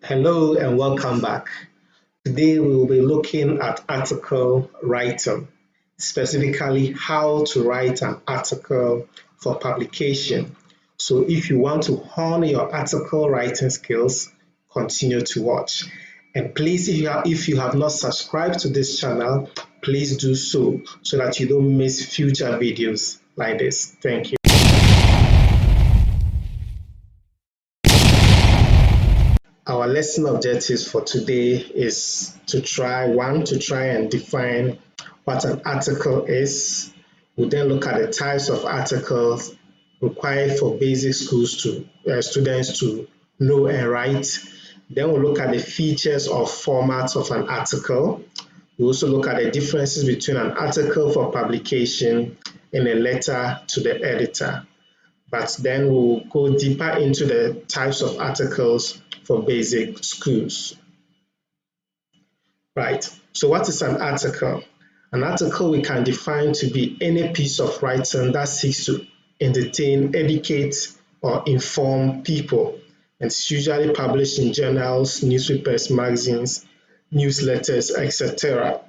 Hello and welcome back. Today we will be looking at article writing, specifically how to write an article for publication. So if you want to hone your article writing skills, continue to watch. And please, if you have not subscribed to this channel, please do so that you don't miss future videos like this. Thank you. Our lesson objectives for today is to try and define what an article is. We then look at the types of articles required for basic schools to students to know and write. Then we'll look at the features or formats of an article. We also look at the differences between an article for publication and a letter to the editor. But then we'll go deeper into the types of articles for basic schools. Right, so what is an article? An article we can define to be any piece of writing that seeks to entertain, educate, or inform people. And it's usually published in journals, newspapers, magazines, newsletters, etc.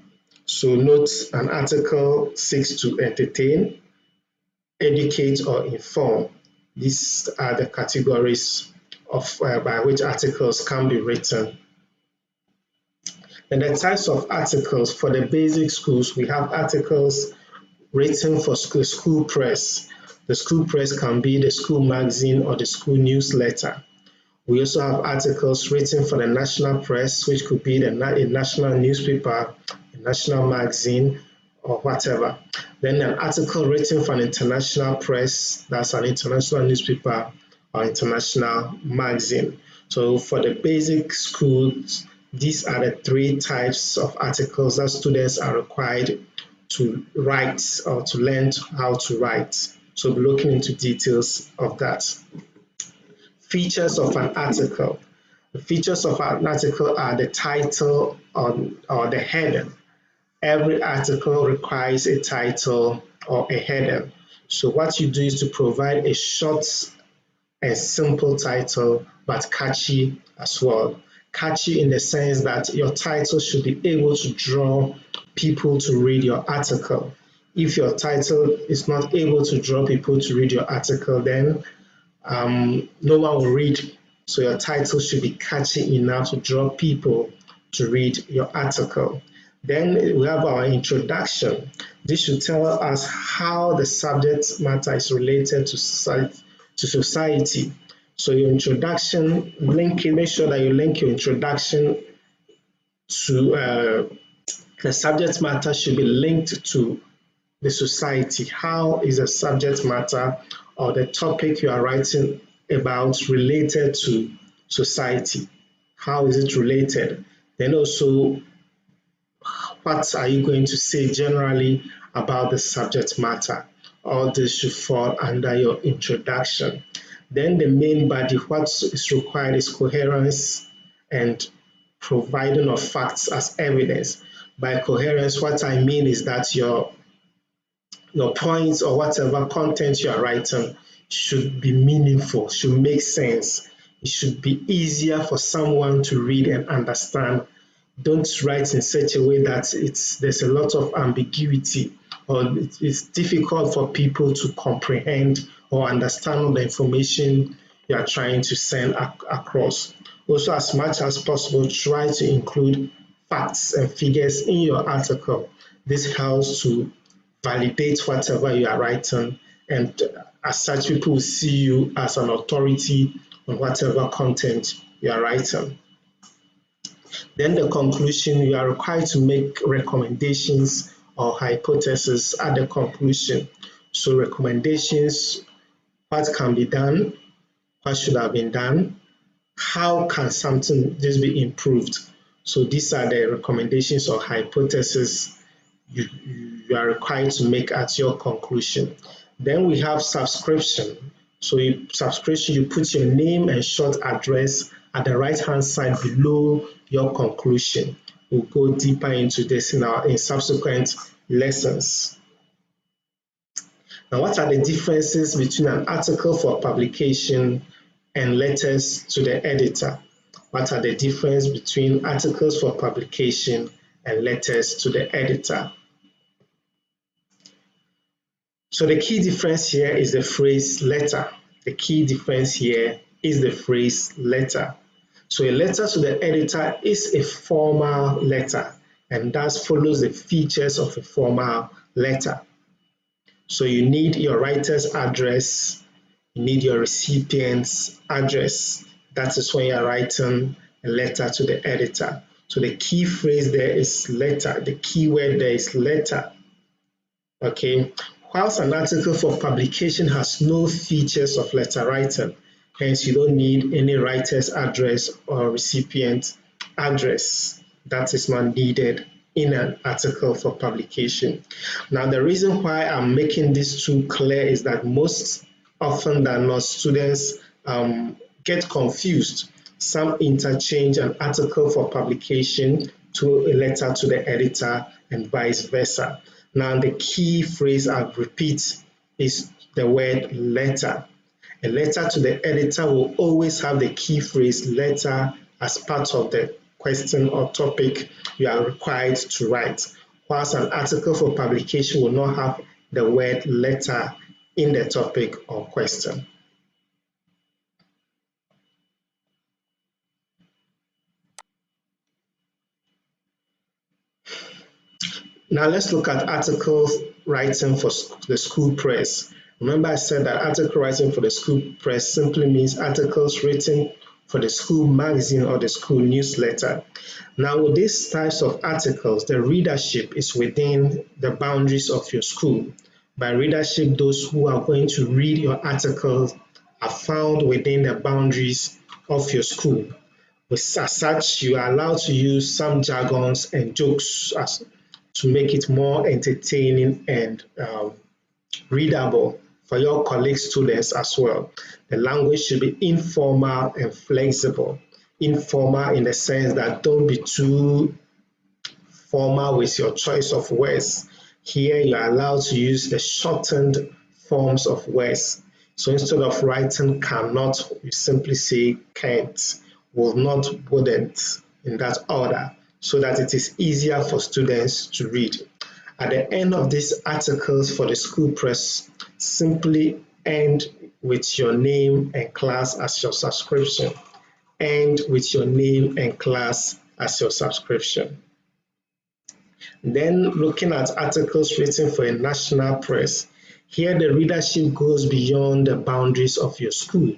So note, an article seeks to entertain, educate, or inform. These are the categories by which articles can be written. And the types of articles for the basic schools, we have articles written for school press. The school press can be the school magazine or the school newsletter. We also have articles written for the national press, which could be a national newspaper, a national magazine, or whatever. Then an article written for an international press, that's an international newspaper or international magazine. So for the basic schools, these are the three types of articles that students are required to write or to learn how to write. So we'll be looking into details of that. Features of an article. The features of an article are the title or the heading. Every article requires a title or a heading. So what you do is to provide a short and simple title, but catchy as well. Catchy in the sense that your title should be able to draw people to read your article. If your title is not able to draw people to read your article, then no one will read. So your title should be catchy enough to draw people to read your article. Then we have our introduction. This should tell us how the subject matter is related to society. So your introduction, make sure that you link your introduction to the subject matter should be linked to the society. How is the subject matter or the topic you are writing about related to society? How is it related? Then also, what are you going to say generally about the subject matter? All this should fall under your introduction. Then the main body, what is required is coherence and providing of facts as evidence. By coherence, what I mean is that your points or whatever content you are writing should be meaningful, should make sense. It should be easier for someone to read and understand. Don't write in such a way that there's a lot of ambiguity or it's difficult for people to comprehend or understand the information you are trying to send across. Also, as much as possible, try to include facts and figures in your article. This helps to validate whatever you are writing, and as such, people will see you as an authority on whatever content you are writing. Then the conclusion, you are required to make recommendations or hypotheses at the conclusion. So recommendations, what can be done, what should have been done, how can something just be improved. So these are the recommendations or hypotheses you are required to make at your conclusion. Then we have subscription. So subscription, you put your name and short address at the right hand side below your conclusion. We'll go deeper into this in subsequent lessons. Now, what are the differences between an article for publication and letters to the editor? What are the difference between articles for publication and letters to the editor? So the key difference here is the phrase letter. The key difference here is the phrase letter. So a letter to the editor is a formal letter and thus follows the features of a formal letter. So you need your writer's address, you need your recipient's address. That is when you're writing a letter to the editor. So the key phrase there is letter. The key word there is letter. Okay. Whilst an article for publication has no features of letter writing, hence you don't need any writer's address or recipient address. That is not needed in an article for publication. Now, the reason why I'm making this too clear is that most often than not, students get confused. Some interchange an article for publication to a letter to the editor and vice versa. Now, the key phrase I'll repeat is the word letter. A letter to the editor will always have the key phrase letter as part of the question or topic you are required to write, whilst an article for publication will not have the word letter in the topic or question. Now let's look at articles writing for the school press. Remember I said that article writing for the school press simply means articles written for the school magazine or the school newsletter. Now with these types of articles, the readership is within the boundaries of your school. By readership, those who are going to read your articles are found within the boundaries of your school. As such, you are allowed to use some jargons and jokes to make it more entertaining and readable for your colleague students as well. The language should be informal and flexible. Informal in the sense that don't be too formal with your choice of words. Here you are allowed to use the shortened forms of words. So instead of writing cannot, you simply say can't, will not, wouldn't, in that order, so that it is easier for students to read. At the end of these articles for the school press, simply end with your name and class as your subscription. End with your name and class as your subscription. Then looking at articles written for a national press, here the readership goes beyond the boundaries of your school.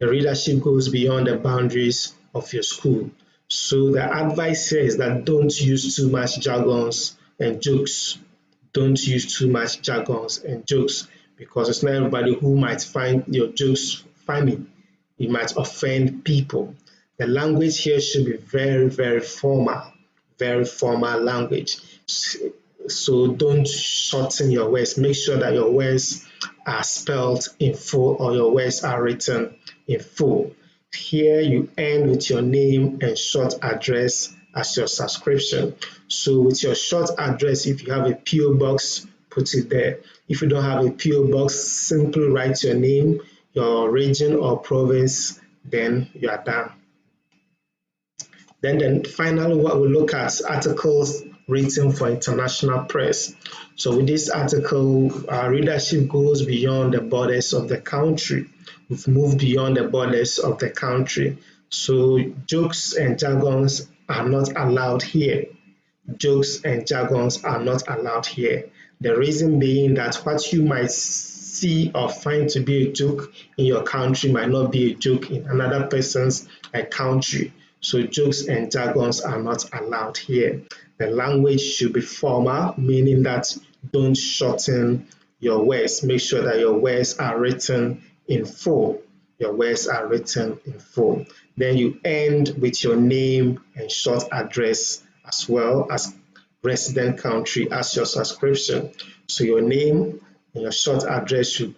The readership goes beyond the boundaries of your school. So the advice here is that don't use too much jargons and jokes. Don't use too much jargons and jokes because it's not everybody who might find your jokes funny. It might offend people. The language here should be very, very formal language. So don't shorten your words. Make sure that your words are spelled in full or your words are written in full. Here you end with your name and short address as your subscription. So with your short address, if you have a PO box, put it there. If you don't have a PO box, simply write your name, your region or province, then you are done. Then finally, what we look at articles written for international press. So with this article, our readership goes beyond the borders of the country. We've moved beyond the borders of the country. So jokes and jargons are not allowed here. Jokes and jargons are not allowed here. The reason being that what you might see or find to be a joke in your country might not be a joke in another person's country. So jokes and jargons are not allowed here. The language should be formal, meaning that don't shorten your words. Make sure that your words are written in full. Your words are written in full. Then you end with your name and short address as well as resident country as your subscription. So your name and your short address should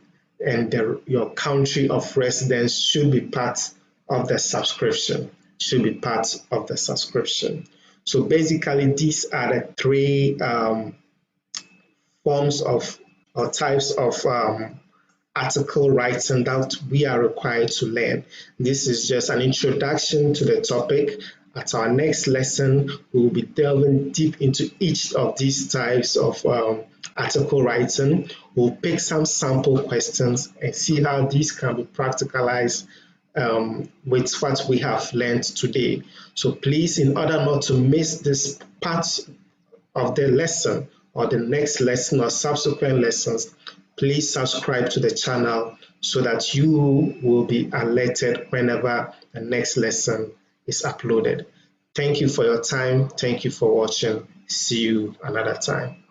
your country of residence should be part of the subscription. Should be part of the subscription. So basically, these are the three forms of or types of article writing that we are required to learn. This is just an introduction to the topic. At our next lesson, we will be delving deep into each of these types of article writing. We'll pick some sample questions and see how these can be practicalized with what we have learned today. So please, in order not to miss this part of the lesson or the next lesson or subsequent lessons, please subscribe to the channel so that you will be alerted whenever the next lesson is uploaded. Thank you for your time. Thank you for watching. See you another time.